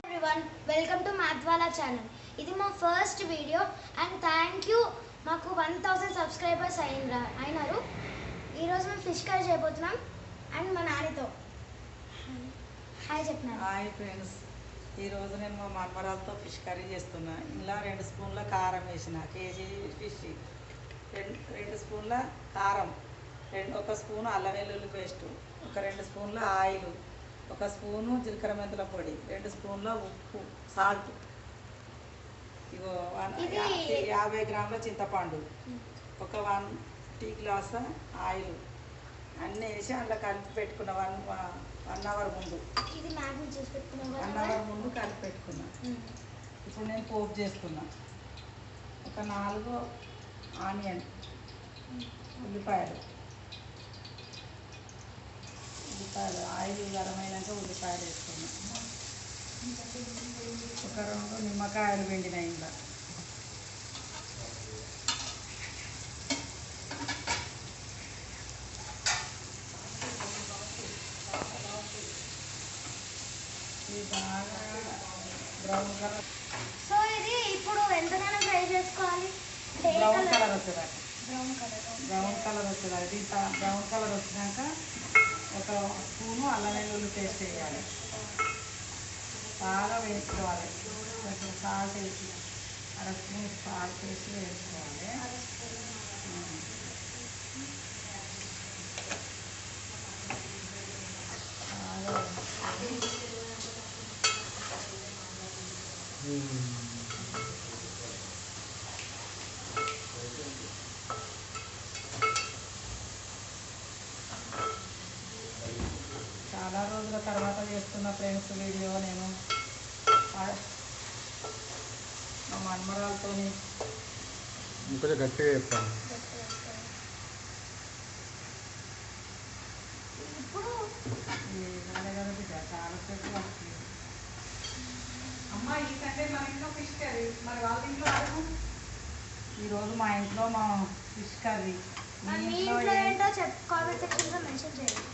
everyone, welcome to Madhwala channel. ఇది మా first video and thank you. మాకు 1000 subscribers అయినారు. ఈరోజు మేము ఫిష్ కర్రీ చేయబోతున్నాం అండ్ మా నాన్నతో హాయ్ చెప్తున్నాను. హాయ్ ఫ్రెండ్స్, ఈరోజు నేను మా మన్మరాలతో ఫిష్ కర్రీ చేస్తున్నా. ఇలా 2 స్పూన్ల కారం వేసిన, కేజీ ఫిష్ 2 స్పూన్ల కారం, 1 స్పూన్ అల్లం వెల్లుల్లి పేస్టు, 2 స్పూన్ల ఆయిల్, 1 స్పూను జీలకర్ర మెంతుల పొడి, 2 స్పూన్ల ఉప్పు, సాల్ట్, ఇగో 50 గ్రాముల చింతపండు, 1 టీ గ్లాస్ ఆయిల్ అన్నీ వేసి అందులో కలిపి పెట్టుకున్న 1 అవర్ ముందు, ఇది మ్యాగ్నెట్ చేసి పెట్టుకున్నాం. 1 అవర్ ముందు కలిపి పెట్టుకున్నా. ఇప్పుడు నేను పోపు చేస్తున్నా. 4 ఆనియన్, ఉల్లిపాయలు ఆయిల్ గరం అయినాక ఉల్లిపాయలు వేసుకున్నాం. 2 నిమ్మకాయలు వెండినాయి. ఇంట్లో ఇది బాగా బ్రౌన్ కలర్. సో ఇది ఇప్పుడు ఎంతగానో ఫ్రై చేసుకోవాలి. బ్రౌన్ కలర్ వచ్చేదాకా, బ్రౌన్ కలర్ బ్రౌన్ కలర్ వచ్చేదాకా. ఇది బ్రౌన్ కలర్ వచ్చినాక 1 స్పూను అల్లం వెల్లుల్లి పేస్ట్ వేయాలి. బాగా వేసుకోవాలి. కొంచెం సాల్ట్ వేసి 1 స్పూన్ సాల్ట్ వేసి వేసుకోవాలి. చాలా రోజుల తర్వాత చేస్తున్న ఫ్రెండ్స్ వీడియో నేను మా మన్మరాలతో. ఇంకొంచెం గట్టిగా చెప్తాను. ఇప్పుడు చాలా సేపు వస్తుంది. అమ్మ ఈ సండే మన ఇంట్లో ఫిష్ కర్రీ, మరి వాళ్ళ ఇంట్లో అడుగు. ఈరోజు మా ఇంట్లో మా ఫిష్ కర్రీ. మీ ఇంట్లో ఏంటో కామెంట్ సెక్షన్లో మెన్షన్ చేయండి.